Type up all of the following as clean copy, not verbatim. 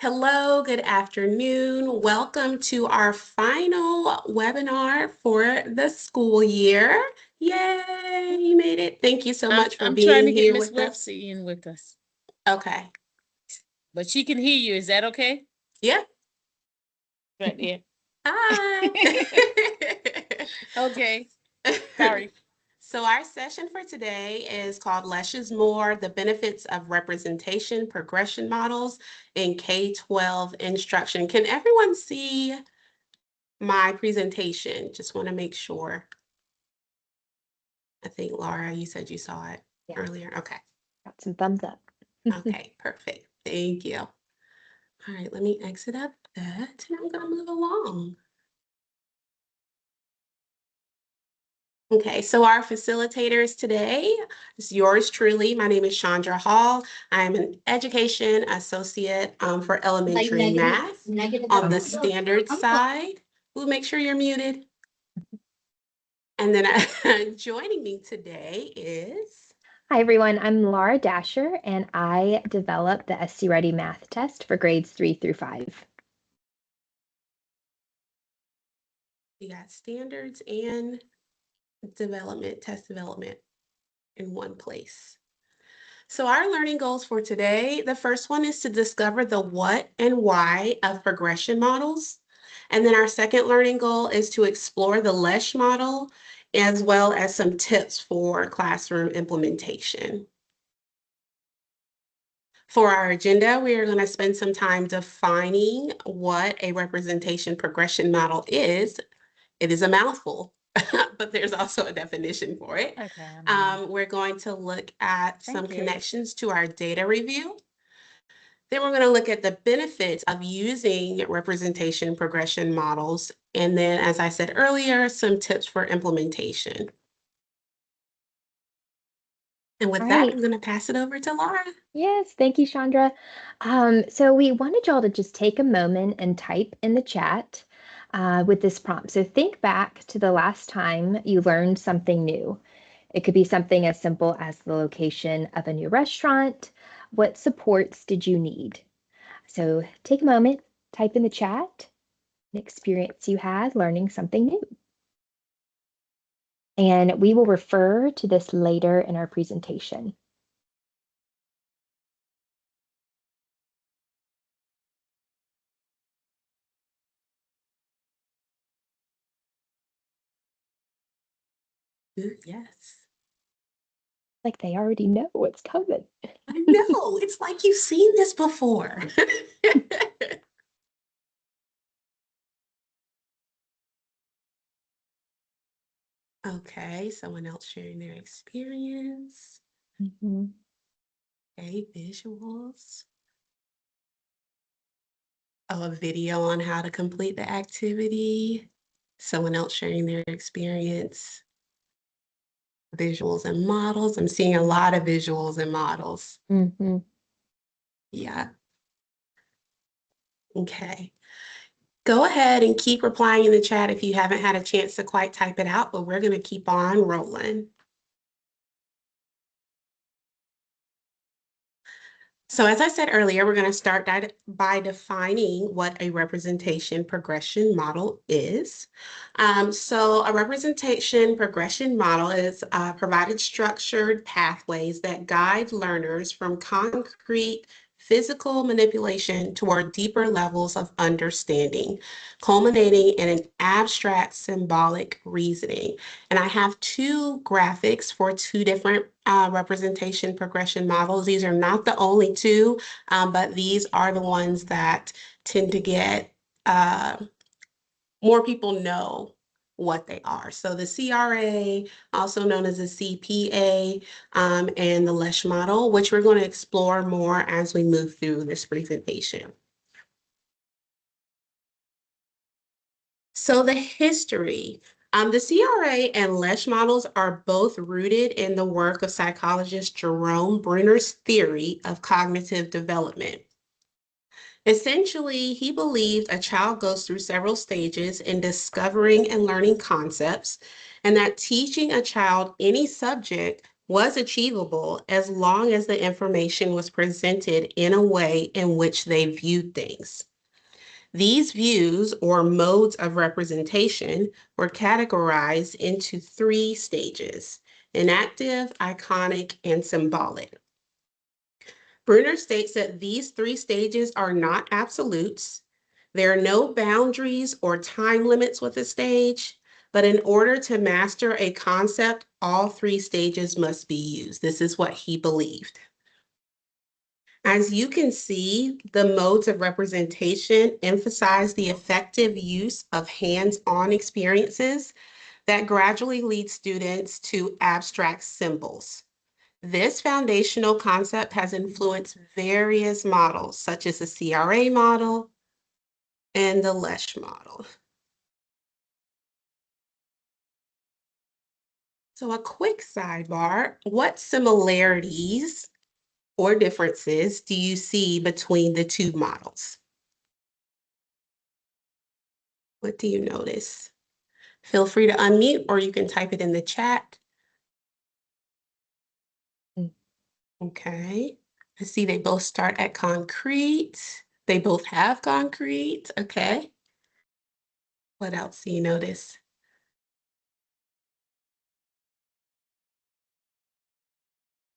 Hello, good afternoon. Welcome to our final webinar for the school year. Yay, you made it. Thank you so much for I'm being trying to get here Miss with us. Webster in with us, Okay. but she can hear you. Is that okay? Yeah. Right there. Hi. Okay. Sorry. So our session for today is called Less is More, the benefits of representation progression models in K-12 instruction. Can everyone see my presentation? Just want to make sure. I think, Laura, you said you saw it earlier. Okay. Got some thumbs up. Okay, perfect. Thank you. All right, let me exit out that and I'm going to move along. Okay, so our facilitators today is yours truly. My name is Chandra Hall. I'm an education associate for elementary math on the standards side. We'll make sure you're muted. And then joining me today is... Hi, everyone. I'm Laura Dasher, and I developed the SC Ready math test for grades 3 through 5. We got standards and development, test development in one place. So our learning goals for today, the first one is to discover the what and why of progression models. And then our second learning goal is to explore the Lesh model, as well as some tips for classroom implementation. For our agenda, we are going to spend some time defining what a representation progression model is. It is a mouthful, but there's also a definition for it. Okay. We're going to look at some connections to our data review. Then we're going to look at the benefits of using representation progression models. And then, as I said earlier, some tips for implementation. And with that, I'm going to pass it over to Laura. Yes, thank you, Chandra. So we wanted y'all to just take a moment and type in the chat with this prompt. So think back to the last time you learned something new. It could be something as simple as the location of a new restaurant. What supports did you need? So take a moment, type in the chat an experience you had learning something new. And we will refer to this later in our presentation. Yes. Like they already know what's coming. I know, it's like you've seen this before. Okay, someone else sharing their experience. Okay, visuals. Oh, a video on how to complete the activity. Someone else sharing their experience. Visuals and models. I'm seeing a lot of visuals and models. Yeah. Okay. Go ahead and keep replying in the chat if you haven't had a chance to quite type it out, but we're going to keep on rolling. So as I said earlier, we're going to start by defining what a representation progression model is. So a representation progression model is provided structured pathways that guide learners from concrete physical manipulation toward deeper levels of understanding, culminating in an abstract symbolic reasoning. And I have two graphics for two different representation progression models. These are not the only two, but these are the ones that tend to get more people know what they are. So the CRA, also known as the CPA, and the Lesh model, which we're going to explore more as we move through this presentation. So the history. The CRA and Lesh models are both rooted in the work of psychologist Jerome Bruner's theory of cognitive development. Essentially, he believed a child goes through several stages in discovering and learning concepts, and that teaching a child any subject was achievable as long as the information was presented in a way in which they viewed things. These views or modes of representation were categorized into 3 stages: enactive, iconic, and symbolic. Bruner states that these 3 stages are not absolutes. There are no boundaries or time limits with a stage, but in order to master a concept, all 3 stages must be used. This is what he believed. As you can see, the modes of representation emphasize the effective use of hands-on experiences that gradually lead students to abstract symbols. This foundational concept has influenced various models, such as the CRA model and the Lesh model. So a quick sidebar, what similarities or differences do you see between the 2 models? What do you notice? Feel free to unmute or you can type it in the chat. Okay. I see they both start at concrete. They both have concrete. Okay. What else do you notice?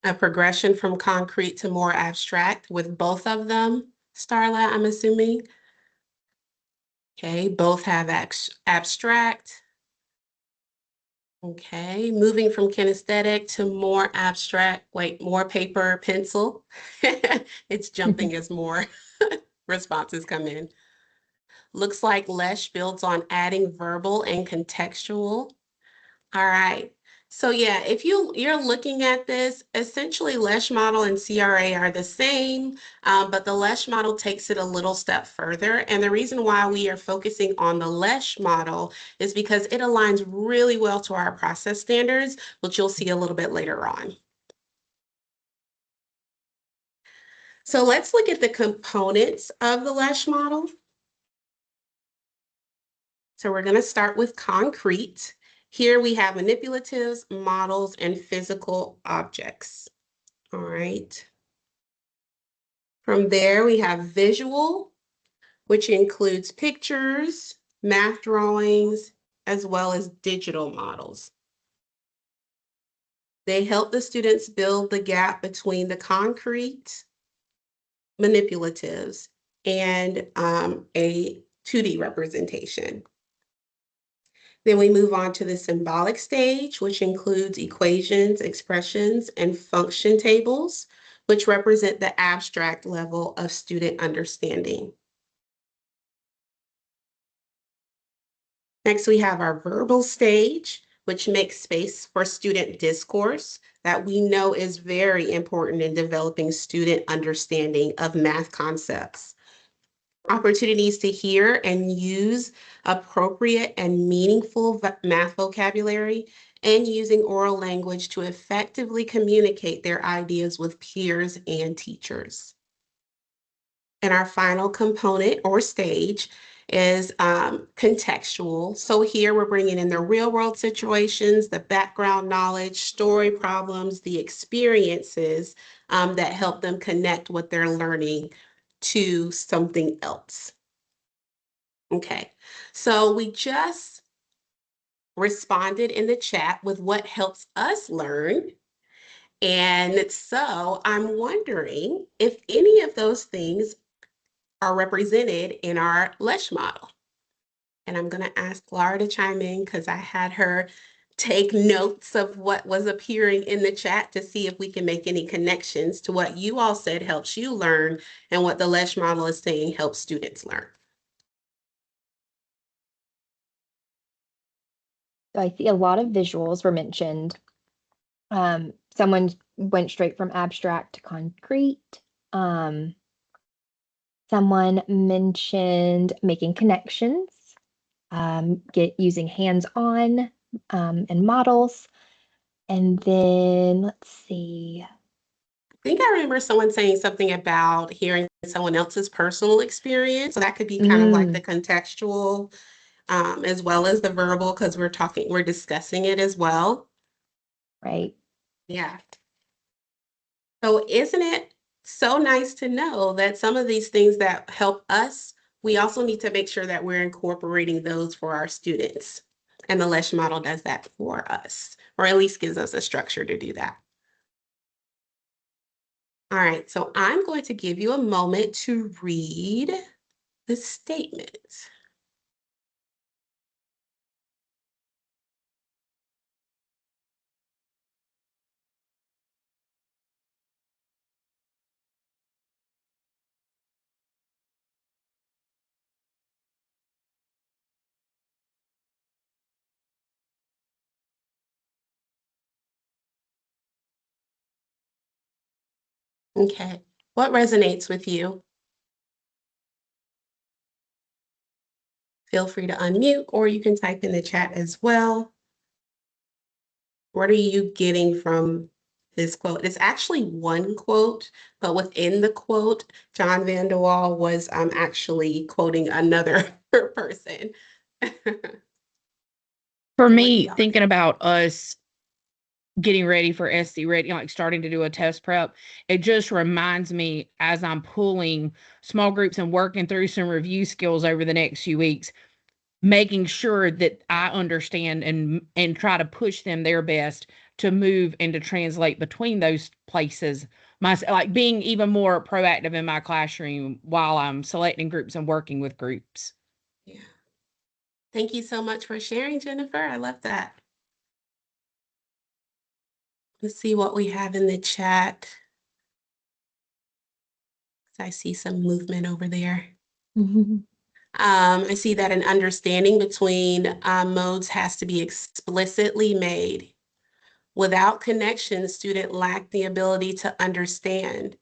A progression from concrete to more abstract with both of them, Starla, I'm assuming. Okay, both have abstract. Okay, moving from kinesthetic to more abstract, wait, more paper, pencil. It's jumping as more responses come in. Looks like Lesh builds on adding verbal and contextual. All right. So yeah, if you're looking at this, essentially Lesh model and CRA are the same, but the Lesh model takes it a little step further. And the reason why we are focusing on the Lesh model is because it aligns really well to our process standards, which you'll see a little bit later on. So let's look at the components of the Lesh model. So we're going to start with concrete. Here we have manipulatives, models, and physical objects. All right. From there, we have visual, which includes pictures, math drawings, as well as digital models. They help the students build the gap between the concrete manipulatives and a 2D representation. Then we move on to the symbolic stage, which includes equations, expressions, and function tables, which represent the abstract level of student understanding. Next, we have our verbal stage, which makes space for student discourse that we know is very important in developing student understanding of math concepts. Opportunities to hear and use appropriate and meaningful math vocabulary, and using oral language to effectively communicate their ideas with peers and teachers. And our final component or stage is contextual. So here we're bringing in the real world situations, the background knowledge, story problems, the experiences that help them connect what they're learning to something else. Okay, so we just responded in the chat with what helps us learn. And so I'm wondering if any of those things are represented in our Lesh model. And I'm going to ask Laura to chime in because I had her take notes of what was appearing in the chat to see if we can make any connections to what you all said helps you learn and what the Lesh model is saying helps students learn. So I see a lot of visuals were mentioned. Someone went straight from abstract to concrete. Someone mentioned making connections, using hands-on and models. And then let's see. I think I remember someone saying something about hearing someone else's personal experience. So that could be kind of like the contextual as well as the verbal, because we're discussing it as well. Right. Yeah. So isn't it so nice to know that some of these things that help us, we also need to make sure that we're incorporating those for our students. And the Lesh model does that for us, or at least gives us a structure to do that. All right, so I'm going to give you a moment to read the statement. Okay, what resonates with you? Feel free to unmute, or you can type in the chat as well. What are you getting from this quote? It's actually one quote, but within the quote, John Van de Wall was actually quoting another person. For What do me, y'all thinking think? about us getting ready for SC ready, like starting to do a test prep, it just reminds me as I'm pulling small groups and working through some review skills over the next few weeks, making sure that I understand and try to push them their best to move and to translate between those places. Like being even more proactive in my classroom while I'm selecting groups and working with groups. Yeah. Thank you so much for sharing, Jennifer. I love that. Let's see what we have in the chat. I see some movement over there. I see that an understanding between modes has to be explicitly made. Without connection, the student lack the ability to understand.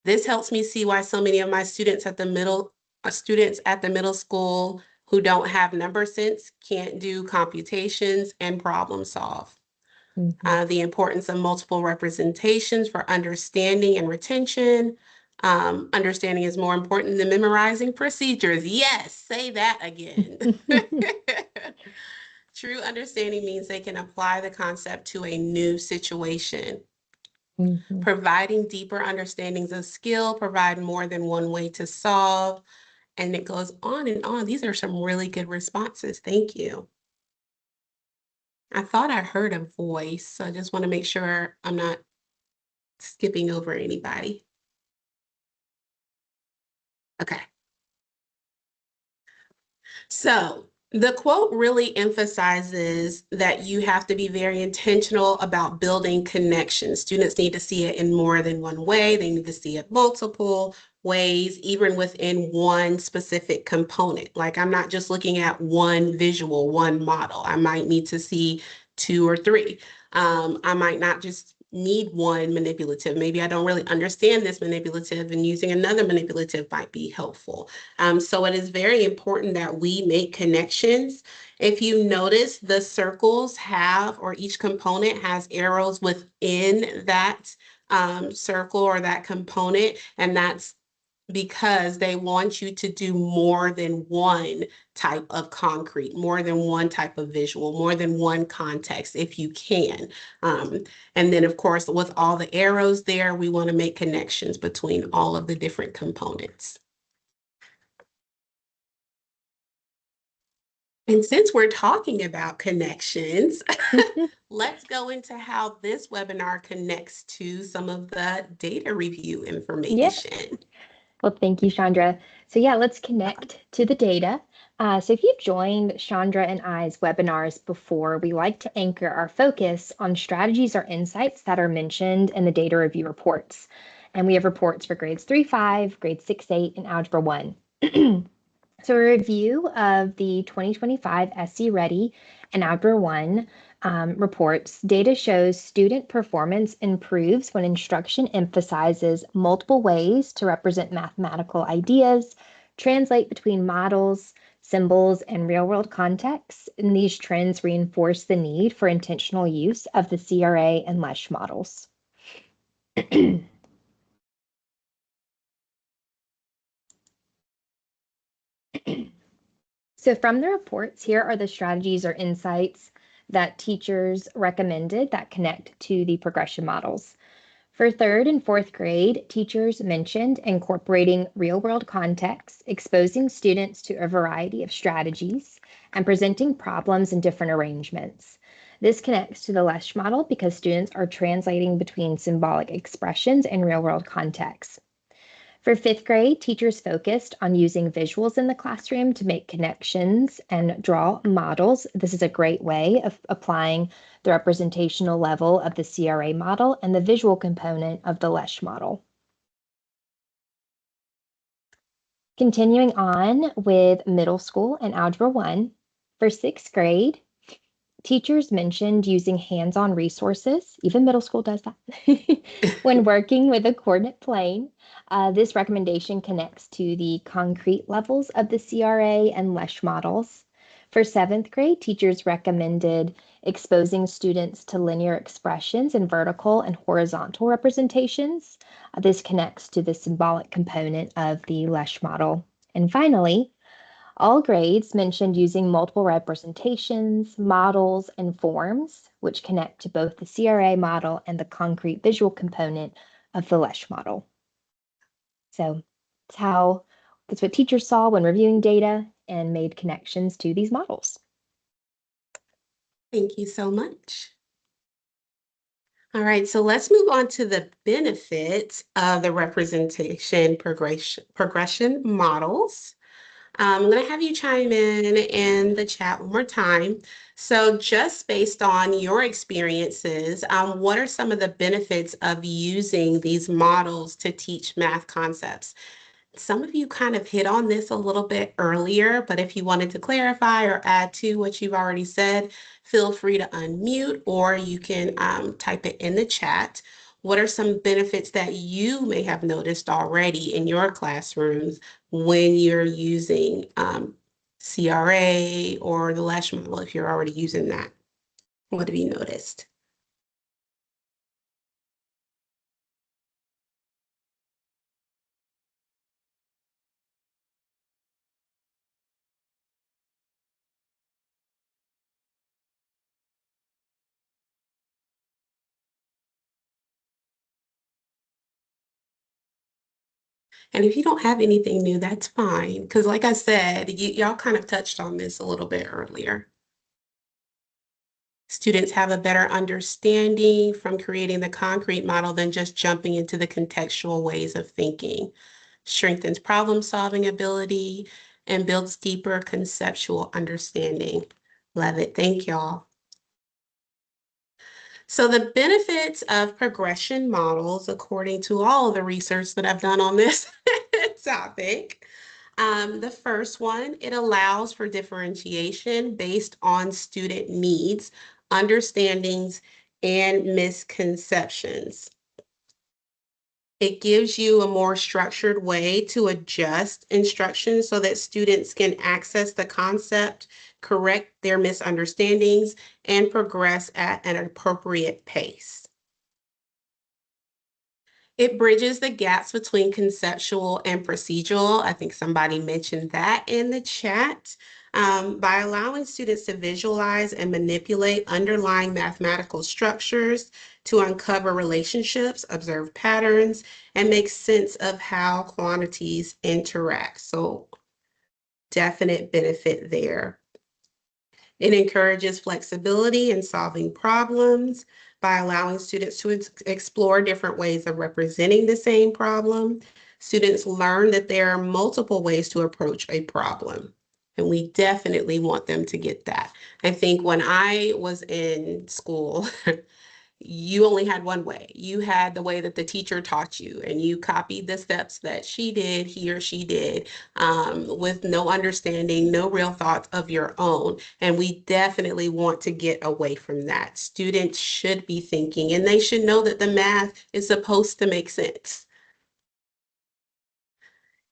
This helps me see why so many of my students at the middle school who don't have number sense can't do computations and problem solve. The importance of multiple representations for understanding and retention. Understanding is more important than memorizing procedures. Yes, say that again. True understanding means they can apply the concept to a new situation. Providing deeper understandings of skill, provide more than one way to solve, and it goes on and on. These are some really good responses. Thank you. I thought I heard a voice, so I just want to make sure I'm not skipping over anybody. Okay. So the quote really emphasizes that you have to be very intentional about building connections. Students need to see it in more than one way. They need to see it multiple ways, even within one specific component. Like I'm not just looking at one visual, one model. I might need to see two or three. I might not just need one manipulative. Maybe I don't really understand this manipulative, and using another manipulative might be helpful. So it is very important that we make connections. If you notice, the circles have, or each component has arrows within that circle or that component, and that's because they want you to do more than one type of concrete, more than one type of visual, more than one context, if you can. And then, of course, with all the arrows there, we want to make connections between all of the different components. And since we're talking about connections, let's go into how this webinar connects to some of the data review information. Well, thank you, Chandra. So yeah, let's connect to the data. So if you've joined Chandra and I's webinars before, we like to anchor our focus on strategies or insights that are mentioned in the data review reports. And we have reports for grades 3-5, grades 6-8, and Algebra 1. So a review of the 2025 SC Ready and Algebra 1 reports, data shows student performance improves when instruction emphasizes multiple ways to represent mathematical ideas, translate between models, symbols, and real-world contexts, and these trends reinforce the need for intentional use of the CRA and Lesh models. So from the reports, here are the strategies or insights that teachers recommended that connect to the progression models. For third and fourth grade, teachers mentioned incorporating real-world context, exposing students to a variety of strategies, and presenting problems in different arrangements. This connects to the Lesh model because students are translating between symbolic expressions and real-world contexts. For fifth grade, teachers focused on using visuals in the classroom to make connections and draw models. This is a great way of applying the representational level of the CRA model and the visual component of the Lesh model. Continuing on with middle school and Algebra 1, for sixth grade, teachers mentioned using hands-on resources, even middle school does that, when working with a coordinate plane. This recommendation connects to the concrete levels of the CRA and Lesh models. For seventh grade, teachers recommended exposing students to linear expressions and vertical and horizontal representations. This connects to the symbolic component of the Lesh model. And finally, all grades mentioned using multiple representations, models, and forms, which connect to both the CRA model and the concrete visual component of the Lesh model. So that's what teachers saw when reviewing data and made connections to these models. Thank you so much. All right, so let's move on to the benefits of the representation progression models. I'm going to have you chime in the chat one more time. So just based on your experiences, what are some of the benefits of using these models to teach math concepts? Some of you kind of hit on this a little bit earlier, but if you wanted to clarify or add to what you've already said, feel free to unmute or you can type it in the chat. What are some benefits that you may have noticed already in your classrooms when you're using CRA or the Lesh model, if you're already using that? What have you noticed? And if you don't have anything new, that's fine. Because like I said, y'all kind of touched on this a little bit earlier. Students have a better understanding from creating the concrete model than just jumping into the contextual ways of thinking. Strengthens problem-solving ability and builds deeper conceptual understanding. Love it. Thank y'all. So the benefits of progression models, according to all of the research that I've done on this topic, the first one, it allows for differentiation based on student needs, understandings, and misconceptions. It gives you a more structured way to adjust instruction so that students can access the concept, correct their misunderstandings, and progress at an appropriate pace. It bridges the gaps between conceptual and procedural. I think somebody mentioned that in the chat. By allowing students to visualize and manipulate underlying mathematical structures to uncover relationships, observe patterns, and make sense of how quantities interact. So definite benefit there. It encourages flexibility in solving problems by allowing students to explore different ways of representing the same problem. Students learn that there are multiple ways to approach a problem, and we definitely want them to get that. I think when I was in school, you only had one way. You had the way that the teacher taught you, and you copied the steps that she did, he or she did, with no understanding, no real thoughts of your own. And we definitely want to get away from that. Students should be thinking, and they should know that the math is supposed to make sense.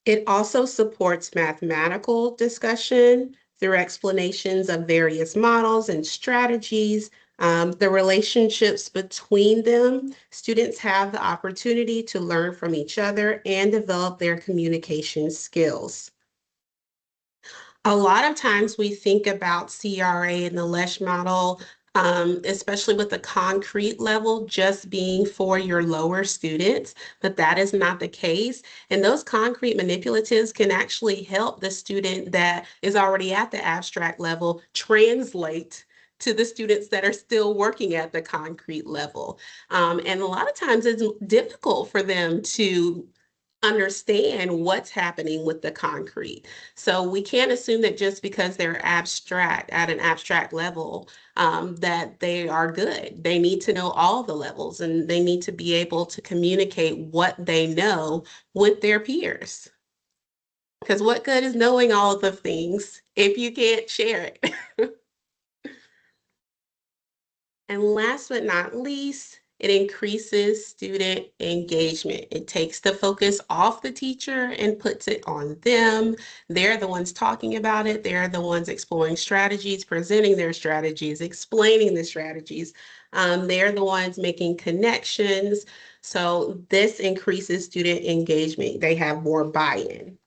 It also supports mathematical discussion through explanations of various models and strategies. The relationships between them, students have the opportunity to learn from each other and develop their communication skills. A lot of times we think about CRA and the Lesh model especially with the concrete level just being for your lower students, but that is not the case. And those concrete manipulatives can actually help the student that is already at the abstract level translate to the students that are still working at the concrete level. And a lot of times it's difficult for them to understand what's happening with the concrete. So we can't assume that just because they're abstract at an abstract level, that they are good. They need to know all the levels and they need to be able to communicate what they know with their peers. Because what good is knowing all of the things if you can't share it? And last but not least, it increases student engagement. It takes the focus off the teacher and puts it on them. They're the ones talking about it. They're the ones exploring strategies, presenting their strategies, explaining the strategies. They're the ones making connections. So this increases student engagement. They have more buy-in.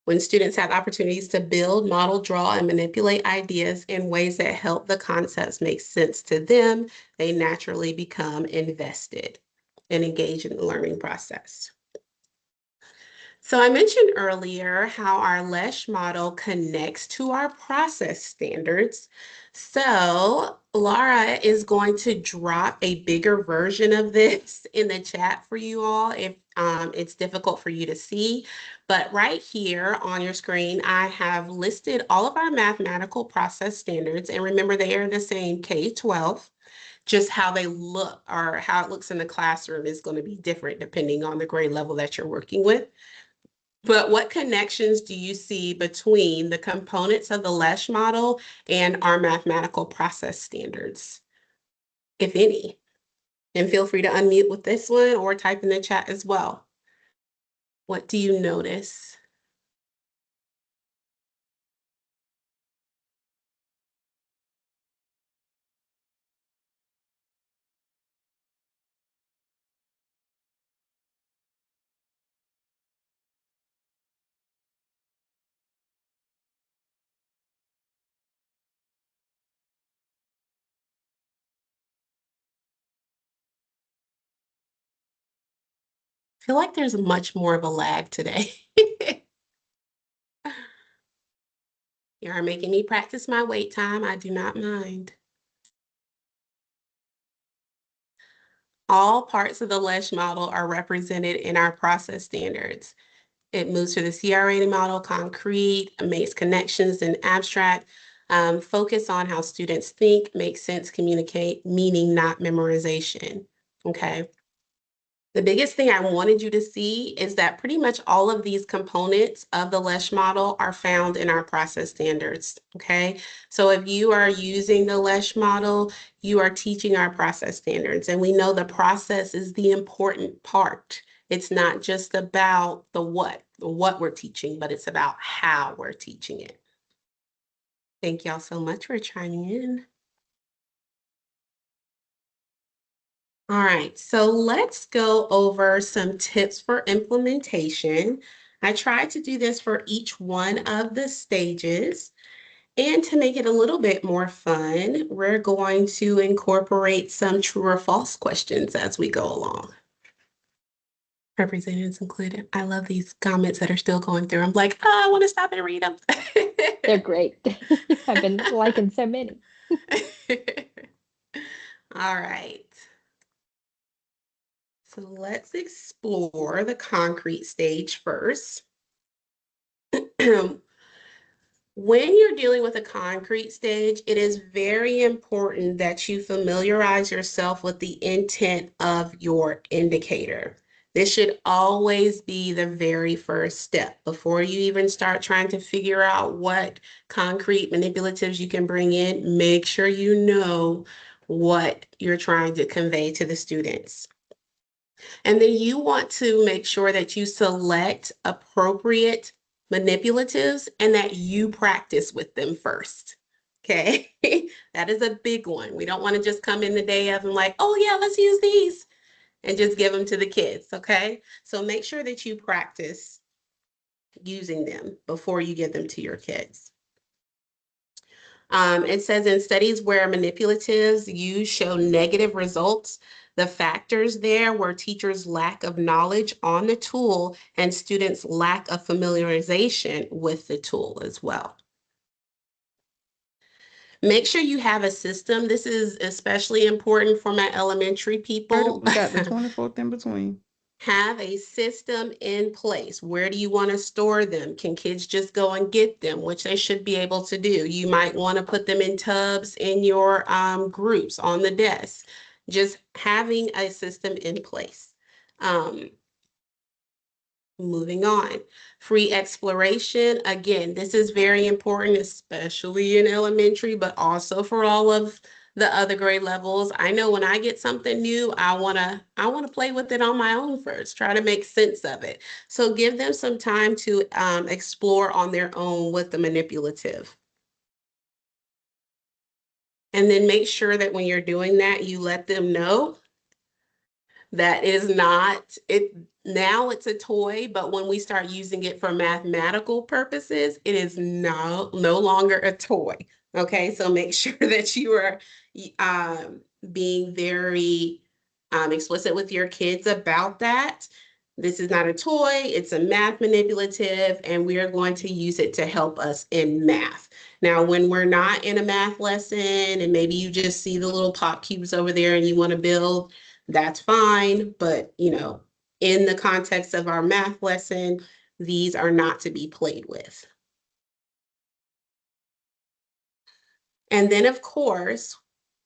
When students have opportunities to build, model, draw, and manipulate ideas in ways that help the concepts make sense to them, they naturally become invested and engage in the learning process. So I mentioned earlier how our Lesh model connects to our process standards. So Laura is going to drop a bigger version of this in the chat for you all if it's difficult for you to see. But right here on your screen, I have listed all of our mathematical process standards. And remember, they are the same K-12. Just how they look or how it looks in the classroom is going to be different depending on the grade level that you're working with. But what connections do you see between the components of the Lesh model and our mathematical process standards, if any? And feel free to unmute with this one or type in the chat as well. What do you notice? I feel like there's much more of a lag today. You are making me practice my wait time. I do not mind. All parts of the Lesh model are represented in our process standards. It moves to the CRA model, concrete, makes connections in abstract, focus on how students think, make sense, communicate, meaning, not memorization, okay? The biggest thing I wanted you to see is that pretty much all of these components of the Lesh model are found in our process standards, okay? So if you are using the Lesh model, you are teaching our process standards. And we know the process is the important part. It's not just about the what we're teaching, but it's about how we're teaching it. Thank y'all so much for chiming in. All right, so let's go over some tips for implementation. I tried to do this for each one of the stages. And to make it a little bit more fun, we're going to incorporate some true or false questions as we go along. Representatives included. I love these comments that are still going through. I'm like, oh, I want to stop and read them. They're great. I've been liking so many. All right. So let's explore the concrete stage first. When you're dealing with a concrete stage, it is very important that you familiarize yourself with the intent of your indicator. This should always be the very first step before you even start trying to figure out what concrete manipulatives you can bring in. Make sure you know what you're trying to convey to the students. And then you want to make sure that you select appropriate manipulatives and that you practice with them first. Okay, that is a big one. We don't want to just come in the day of and like, oh yeah, let's use these and just give them to the kids. Okay, so make sure that you practice using them before you give them to your kids. It says in studies where manipulatives use show negative results, the factors there were teachers' lack of knowledge on the tool and students' lack of familiarization with the tool as well. Make sure you have a system. This is especially important for my elementary people. We got the 24th in between. Have a system in place. Where do you want to store them? Can kids just go and get them, which they should be able to do? You might want to put them in tubs in your groups on the desk. Just having a system in place. Moving on, free exploration. Again, this is very important, especially in elementary, but also for all of the other grade levels. I know when I get something new, I wanna play with it on my own first, try to make sense of it. So give them some time to explore on their own with the manipulative. And then make sure that when you're doing that, you let them know that is not it. Now it's a toy, but when we start using it for mathematical purposes, it is no longer a toy. Okay, so make sure that you are being very explicit with your kids about that. This is not a toy, it's a math manipulative, and we are going to use it to help us in math. Now, when we're not in a math lesson and maybe you just see the little pop cubes over there and you want to build, that's fine. But, in the context of our math lesson, these are not to be played with. And then, of course,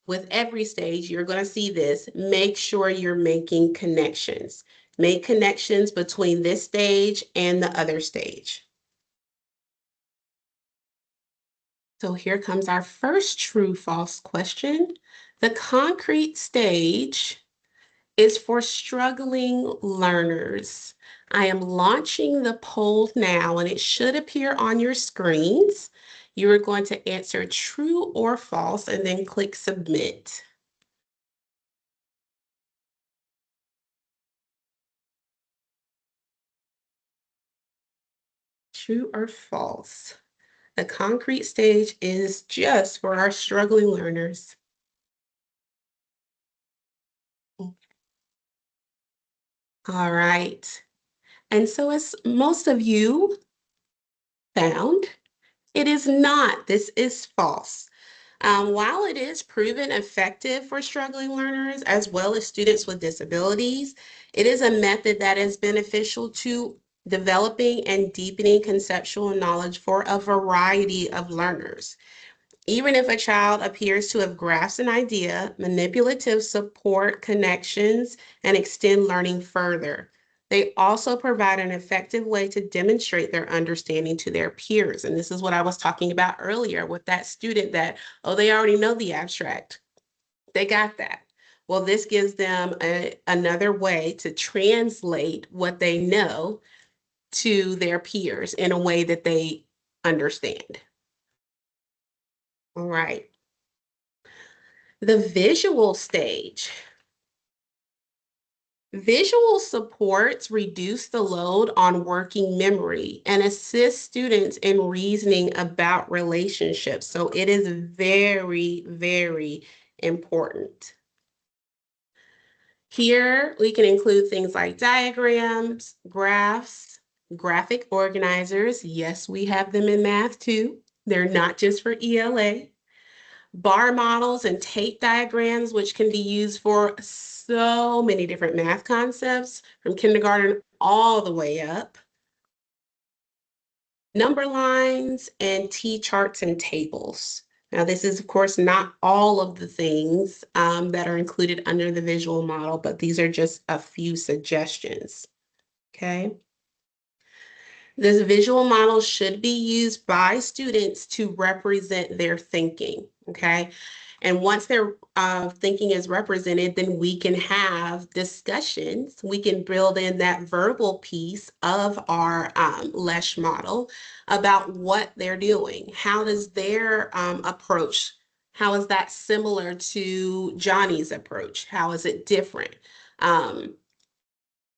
with every stage, you're going to see this. Make sure you're making connections. Make connections between this stage and the other stage. So here comes our first true-false question. The concrete stage is for struggling learners. I am launching the poll now, and it should appear on your screens. You are going to answer true or false and then click submit. True or false? The concrete stage is just for our struggling learners. All right. And so as most of you found, it is not. This is false. While it is proven effective for struggling learners as well as students with disabilities, it is a method that is beneficial to developing and deepening conceptual knowledge for a variety of learners. Even if a child appears to have grasped an idea, manipulative support connections and extend learning further. They also provide an effective way to demonstrate their understanding to their peers. And this is what I was talking about earlier with that student that, oh, they already know the abstract. They got that. Well, this gives them another way to translate what they know to their peers in a way that they understand. All right. The visual stage. Visual supports reduce the load on working memory and assist students in reasoning about relationships. So it is very, very important. Here we can include things like diagrams, graphs, graphic organizers. Yes, we have them in math too. They're not just for ELA. Bar models and tape diagrams, which can be used for so many different math concepts from kindergarten all the way up. Number lines and T-charts and tables. Now, this is, of course, not all of the things that are included under the visual model, but these are just a few suggestions, okay? This visual model should be used by students to represent their thinking, okay? And once their thinking is represented, then we can have discussions. We can build in that verbal piece of our Lesh model about what they're doing. How does their approach, how is that similar to Johnny's approach? How is it different?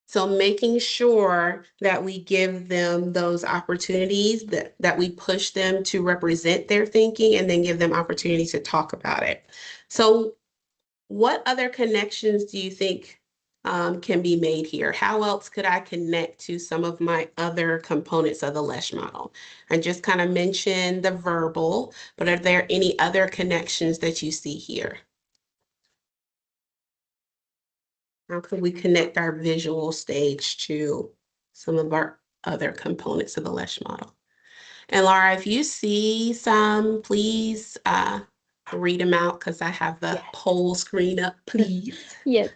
So making sure that we give them those opportunities, that we push them to represent their thinking and then give them opportunities to talk about it. So what other connections do you think can be made here? How else could I connect to some of my other components of the Lesh model? I just kind of mentioned the verbal, but are there any other connections that you see here? How could we connect our visual stage to some of our other components of the Lesh model? And Laura, if you see some, please read them out because I have the Yes. poll screen up, please. Yes.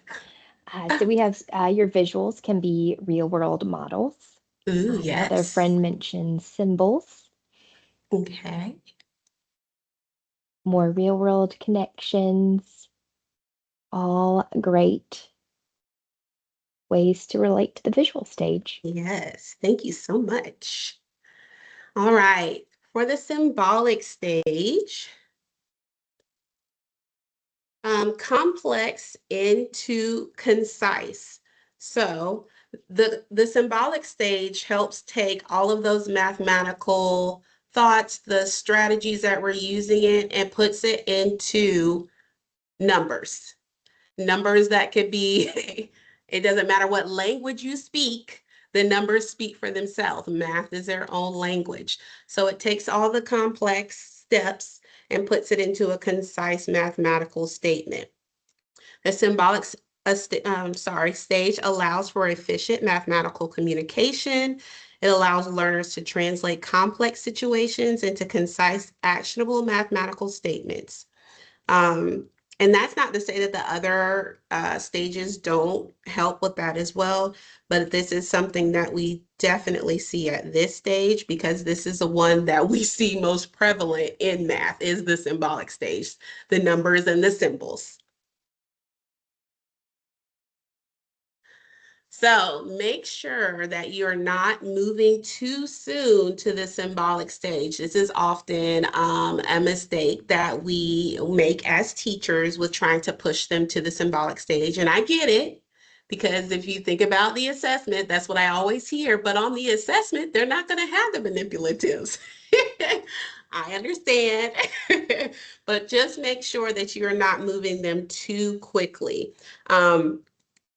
So we have your visuals can be real world models. Ooh, Another yes. friend mentioned symbols, Okay. more real world connections, all great ways to relate to the visual stage. Yes. Thank you so much. All right. For the symbolic stage, complex into concise. So the symbolic stage helps take all of those mathematical thoughts, the strategies that we're using it, and puts it into numbers. Numbers that could be, it doesn't matter what language you speak, the numbers speak for themselves. Math is their own language. So it takes all the complex steps and puts it into a concise mathematical statement. The symbolic stage allows for efficient mathematical communication. It allows learners to translate complex situations into concise, actionable mathematical statements. And that's not to say that the other stages don't help with that as well, but this is something that we definitely see at this stage because this is the one that we see most prevalent in math is the symbolic stage, the numbers and the symbols. So make sure that you're not moving too soon to the symbolic stage. This is often a mistake that we make as teachers with trying to push them to the symbolic stage. And I get it, because if you think about the assessment, that's what I always hear. But on the assessment, they're not going to have the manipulatives. I understand, but just make sure that you're not moving them too quickly.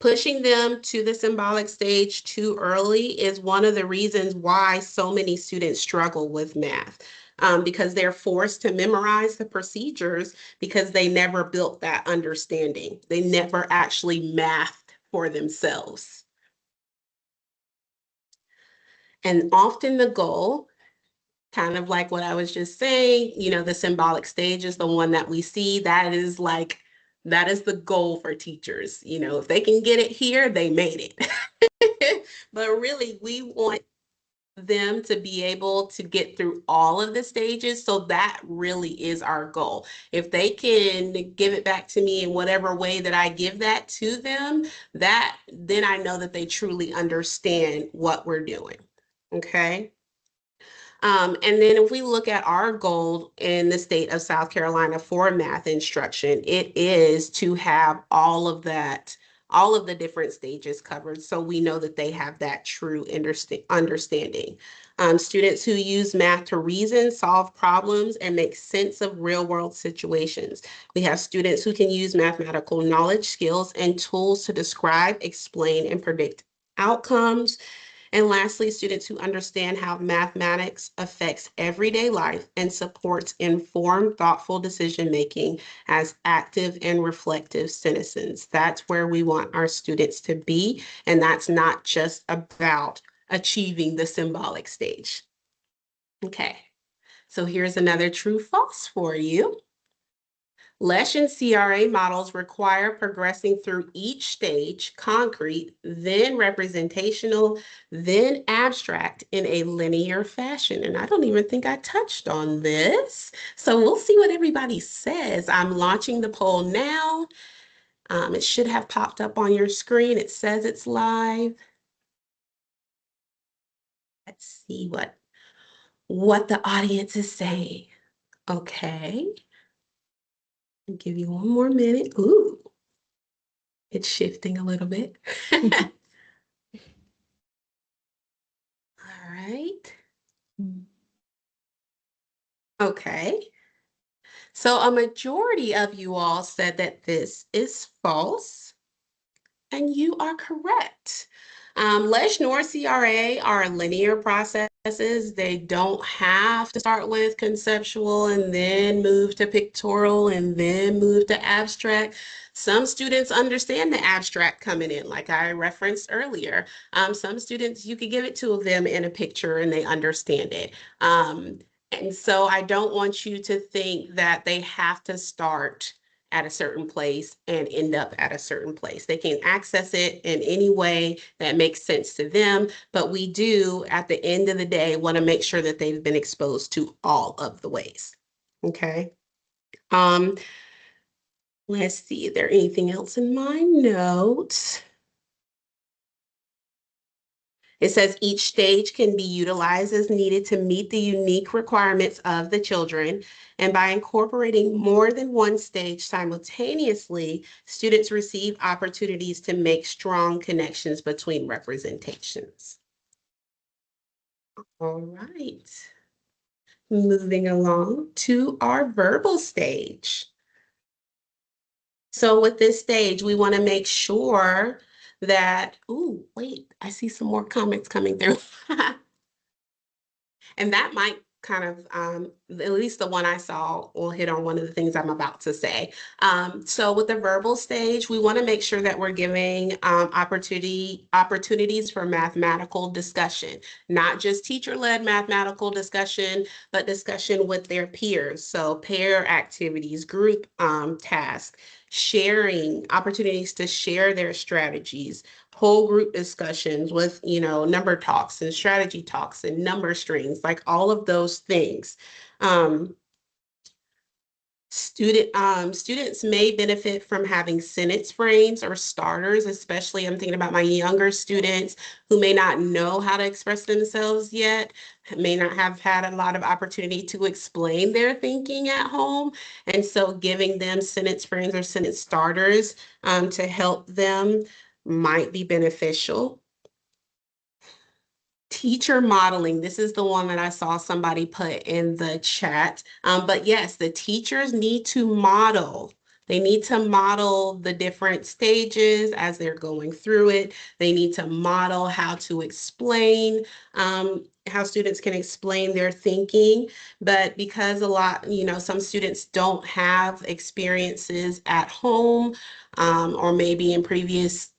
Pushing them to the symbolic stage too early is one of the reasons why so many students struggle with math, because they're forced to memorize the procedures because they never built that understanding. They never actually mathed for themselves. And often the goal, kind of like what I was just saying, the symbolic stage is the one that we see. That is the goal for teachers. If they can get it here, they made it. But really, we want them to be able to get through all of the stages. So that really is our goal. If they can give it back to me in whatever way that I give that to them, then I know that they truly understand what we're doing. Okay. And then if we look at our goal in the state of South Carolina for math instruction, it is to have all of the different stages covered. So we know that they have that true understanding. Students who use math to reason, solve problems, and make sense of real world situations. We have students who can use mathematical knowledge, skills, and tools to describe, explain, and predict outcomes. And lastly, students who understand how mathematics affects everyday life and supports informed, thoughtful decision-making as active and reflective citizens. That's where we want our students to be, and that's not just about achieving the symbolic stage. Okay, so here's another true false for you. Lesh and CRA models require progressing through each stage, concrete, then representational, then abstract in a linear fashion. And I don't even think I touched on this. So we'll see what everybody says. I'm launching the poll now. It should have popped up on your screen. It says it's live. Let's see what the audience is saying. Okay. I'll give you one more minute. Ooh. It's shifting a little bit. right. Okay. So a majority of you all said that this is false, and you are correct. Lesh nor CRA are linear processes. They don't have to start with conceptual and then move to pictorial and then move to abstract. Some students understand the abstract coming in, like I referenced earlier. Some students, you could give it to them in a picture and they understand it. And so I don't want you to think that they have to start at a certain place and end up at a certain place. They can access it in any way that makes sense to them, but we do, at the end of the day, want to make sure that they've been exposed to all of the ways. Okay. Let's see, is there anything else in my notes? It says each stage can be utilized as needed to meet the unique requirements of the children. And by incorporating more than one stage simultaneously, students receive opportunities to make strong connections between representations. All right. Moving along to our verbal stage. So with this stage, we want to make sure that, oh, wait, I see some more comments coming through. And that might kind of, at least the one I saw will hit on one of the things I'm about to say. So with the verbal stage, we want to make sure that we're giving opportunities for mathematical discussion, not just teacher-led mathematical discussion, but discussion with their peers. So pair activities, group tasks, sharing, opportunities to share their strategies, whole group discussions with, number talks and strategy talks and number strings, like all of those things. Students may benefit from having sentence frames or starters, especially I'm thinking about my younger students who may not know how to express themselves yet, may not have had a lot of opportunity to explain their thinking at home. And so giving them sentence frames or sentence starters to help them might be beneficial. Teacher modeling. This is the one that I saw somebody put in the chat. But yes, the teachers need to model. They need to model the different stages as they're going through it. They need to model how to explain, how students can explain their thinking. But because some students don't have experiences at home, or maybe in previous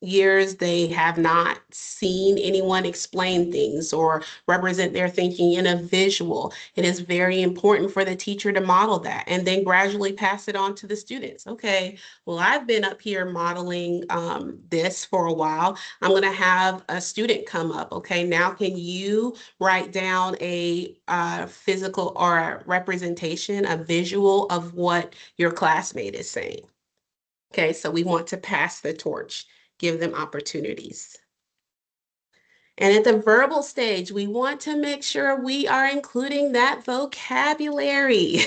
years, they have not seen anyone explain things or represent their thinking in a visual. It is very important for the teacher to model that and then gradually pass it on to the students. Okay, well, I've been up here modeling this for a while. I'm going to have a student come up. Okay, now can you write down a physical or a representation, a visual of what your classmate is saying? Okay, so we want to pass the torch, give them opportunities. And at the verbal stage, we want to make sure we are including that vocabulary,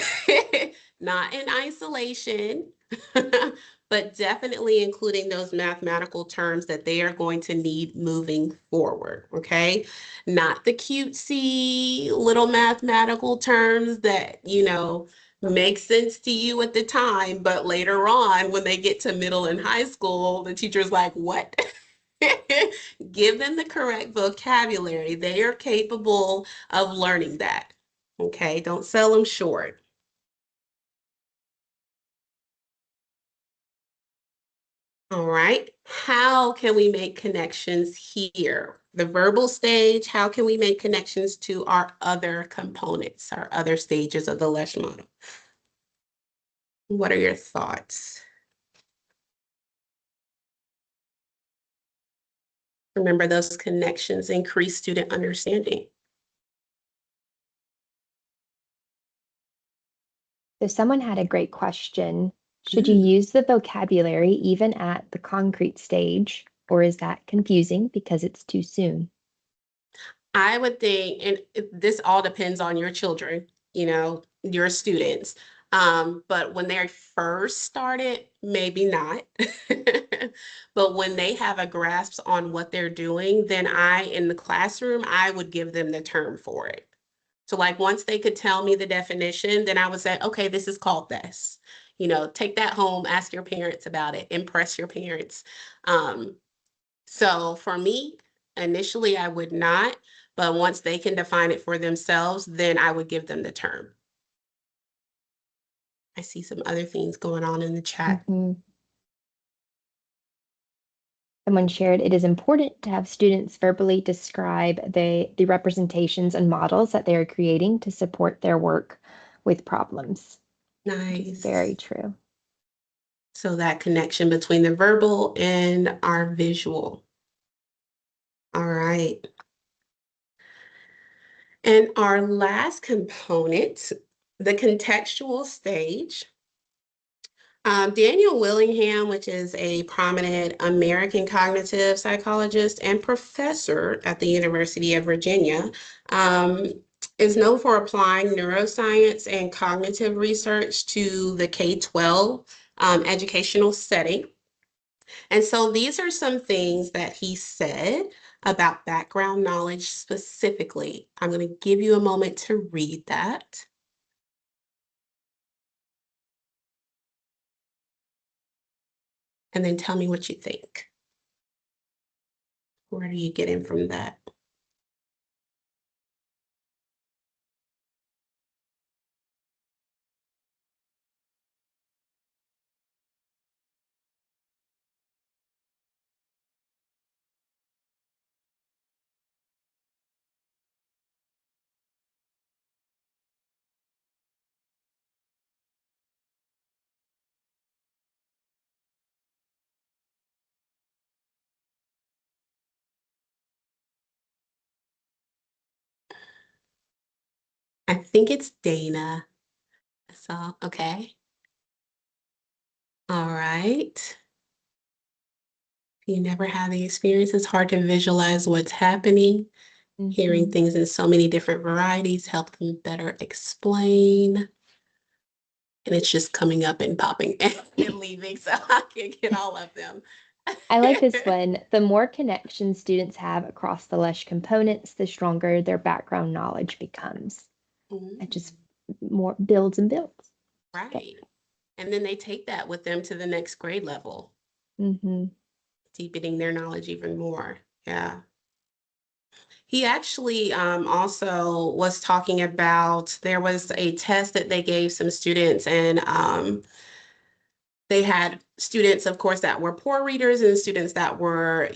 not in isolation, but definitely including those mathematical terms that they are going to need moving forward, okay? Not the cutesy little mathematical terms that, make sense to you at the time, but later on, when they get to middle and high school, the teacher's like, what? Give them the correct vocabulary. They are capable of learning that. Okay, don't sell them short. All right, how can we make connections here? The verbal stage, how can we make connections to our other components, our other stages of the Lesh model? What are your thoughts? Remember, those connections increase student understanding. So someone had a great question. Should you use the vocabulary even at the concrete stage, or is that confusing because it's too soon? I would think, and this all depends on your children, your students. But when they first started, maybe not. But when they have a grasp on what they're doing, then in the classroom, I would give them the term for it. So like once they could tell me the definition, then I would say, okay, this is called this. Take that home, ask your parents about it, impress your parents. So for me, initially I would not, but once they can define it for themselves, then I would give them the term. I see some other things going on in the chat. Someone shared, it is important to have students verbally describe the representations and models that they are creating to support their work with problems. Nice. Very true. So that connection between the verbal and our visual. All right. And our last component, the contextual stage. Daniel Willingham, which is a prominent American cognitive psychologist and professor at the University of Virginia, is known for applying neuroscience and cognitive research to the K-12 educational setting. And so these are some things that he said about background knowledge specifically. I'm going to give you a moment to read that. And then tell me what you think. Where do you get in from that? I think it's Dana. So, okay. All right. You never had the experience, it's hard to visualize what's happening. Hearing things in so many different varieties help them better explain. And it's just coming up and popping and leaving, so I can't get all of them. I like this one. The more connections students have across the Lesh components, the stronger their background knowledge becomes. It just more builds and builds. Right. Okay. And then they take that with them to the next grade level, deepening their knowledge even more. Yeah. He actually also was talking about, there was a test that they gave some students, and they had students, of course, that were poor readers and students that were,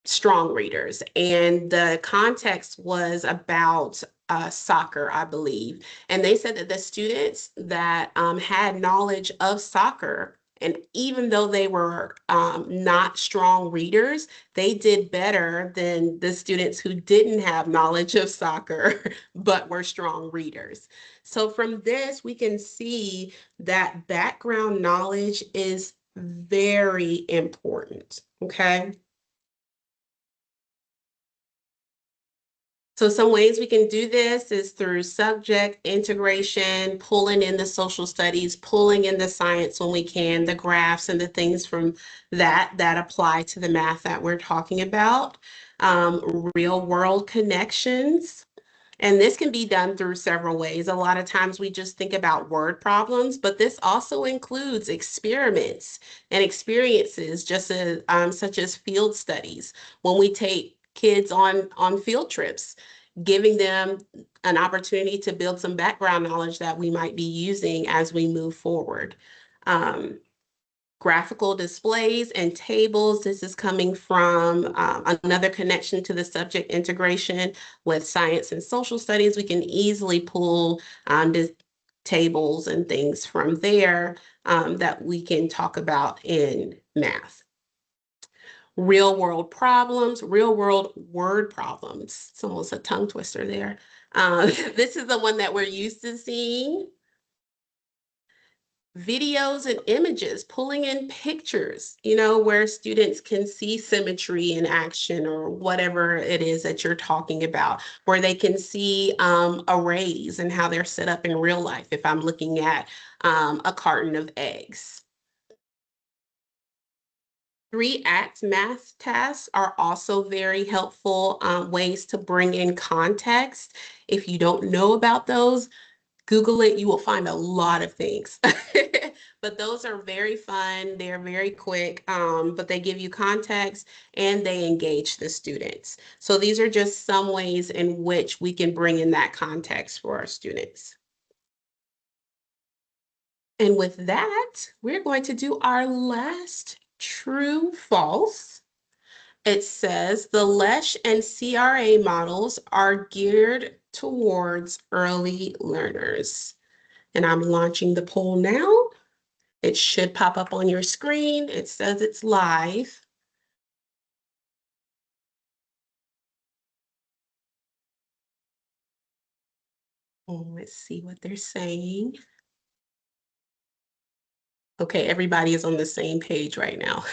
strong readers. And the context was about soccer, I believe. And they said that the students that had knowledge of soccer, and even though they were not strong readers, they did better than the students who didn't have knowledge of soccer, but were strong readers. So from this, we can see that background knowledge is very important, okay? So some ways we can do this is through subject integration, pulling in the social studies, pulling in the science when we can, the graphs and the things from that apply to the math that we're talking about, real world connections. And this can be done through several ways. A lot of times we just think about word problems, but this also includes experiments and experiences, just as, such as field studies. When we take kids on field trips, giving them an opportunity to build some background knowledge that we might be using as we move forward. Graphical displays and tables. This is coming from another connection to the subject integration with science and social studies. We can easily pull the tables and things from there that we can talk about in math. Real world problems, real world word problems. It's almost a tongue twister there. This is the one that we're used to seeing. videos and images, pulling in pictures, where students can see symmetry in action or whatever it is that you're talking about, where they can see arrays and how they're set up in real life if I'm looking at a carton of eggs. 3-act math tasks are also very helpful ways to bring in context. If you don't know about those, Google it, you will find a lot of things. But those are very fun. They're very quick, but they give you context and they engage the students. So these are just some ways in which we can bring in that context for our students. And with that, we're going to do our last true false. It says the Lesh and CRA models are geared towards early learners. And I'm launching the poll now. It should pop up on your screen. It says it's live. Let's see what they're saying. Okay, everybody is on the same page right now.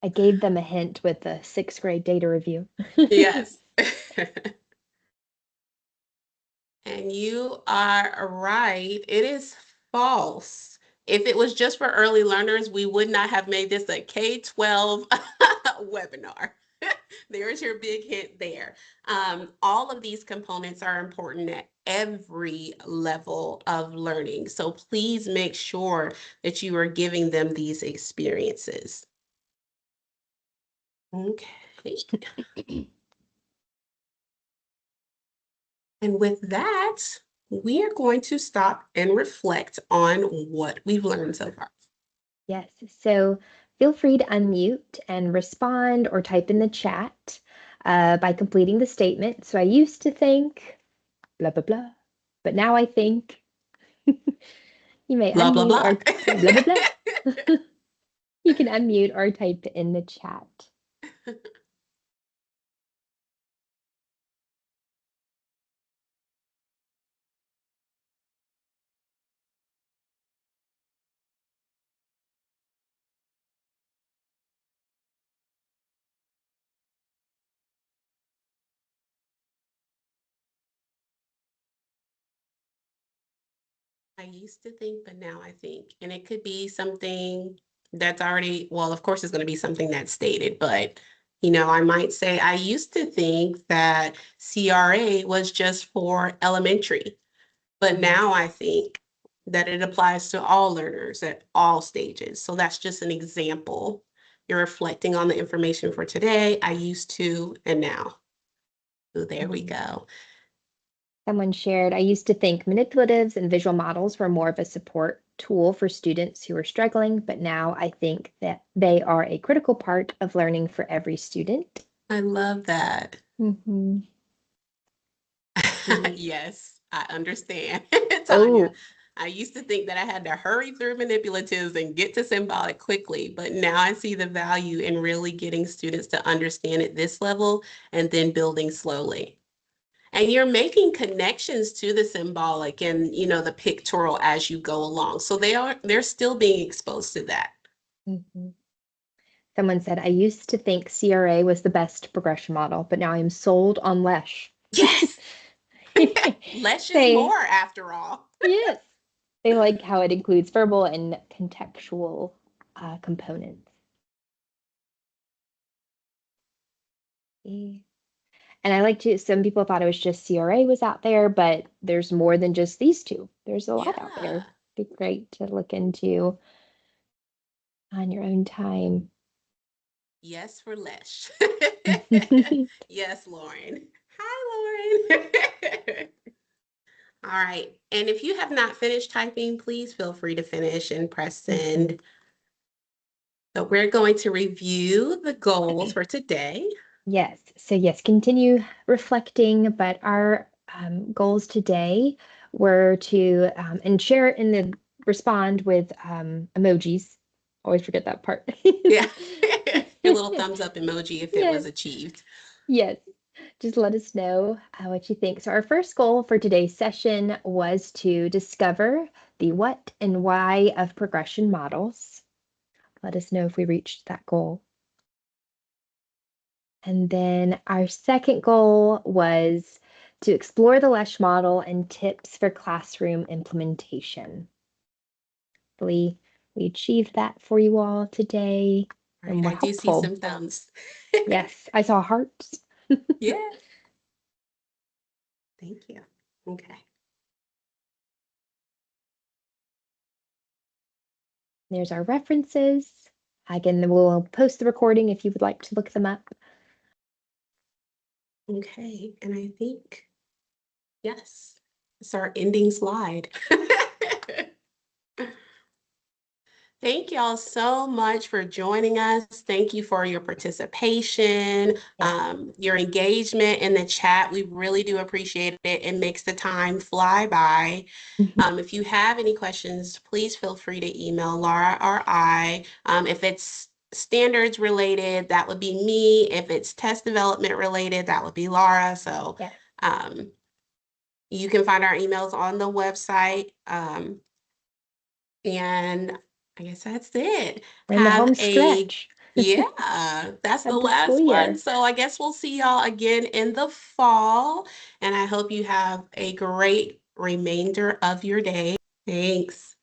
I gave them a hint with the 6th grade data review. Yes. And you are right. It is false. If it was just for early learners, we would not have made this a K-12 webinar. There's your big hint there. All of these components are important at every level of learning. So please make sure that you are giving them these experiences. Okay. And with that, we are going to stop and reflect on what we've learned so far. Yes, so feel free to unmute and respond or type in the chat by completing the statement. So I used to think blah, blah, blah, but now I think you may Blah, blah, unmute blah. or blah, blah, blah. You can unmute or type in the chat. I used to think, but now I think, and it could be something that's already, well, of course, it's going to be something that's stated, but I might say I used to think that CRA was just for elementary, but now I think that it applies to all learners at all stages. So that's just an example. You're reflecting on the information for today. I used to, and now. So there we go. Someone shared, I used to think manipulatives and visual models were more of a support tool for students who are struggling, but now I think that they are a critical part of learning for every student. I love that. Mm-hmm. Yes, I understand, Tanya. Oh, I used to think that I had to hurry through manipulatives and get to symbolic quickly, but now I see the value in really getting students to understand at this level and then building slowly. And you're making connections to the symbolic and the pictorial as you go along. So they're still being exposed to that. mm-hmm. Someone said, I used to think CRA was the best progression model, but now I'm sold on Lesh. Yes. Less is They- more after all. Yes. They like how it includes verbal and contextual components. And I like to, some people thought it was just CRA was out there, but there's more than just these two. There's a lot out there. Be great to look into on your own time. Yes, for Lesh. Yes, Lauren. Hi, Lauren. All right. And if you have not finished typing, please feel free to finish and press send. So we're going to review the goals for today. Yes. So yes, continue reflecting, but our goals today were to and share in the respond with emojis. Always forget that part. Yeah. Your little thumbs up emoji if it was achieved. Yes. Just let us know what you think. So our first goal for today's session was to discover the what and why of progression models. Let us know if we reached that goal. And then our second goal was to explore the Lesh model and tips for classroom implementation. Hopefully we achieved that for you all today. And Right, we're I do see helpful. some thumbs. Yes, I saw hearts. Yeah. Thank you. Okay. There's our references. Again, we'll post the recording if you would like to look them up. Okay, and I think, yes, it's our ending slide. Thank y'all so much for joining us. Thank you for your participation, your engagement in the chat. We really do appreciate it. It makes the time fly by. If you have any questions, please feel free to email Laura or I. If it's standards related, that would be me. If it's test development related, that would be Laura. So you can find our emails on the website. And I guess that's it. We're in the home stretch. Yeah, that's the Of the last school year. one. So I guess we'll see y'all again in the fall. And I hope you have a great remainder of your day. Thanks.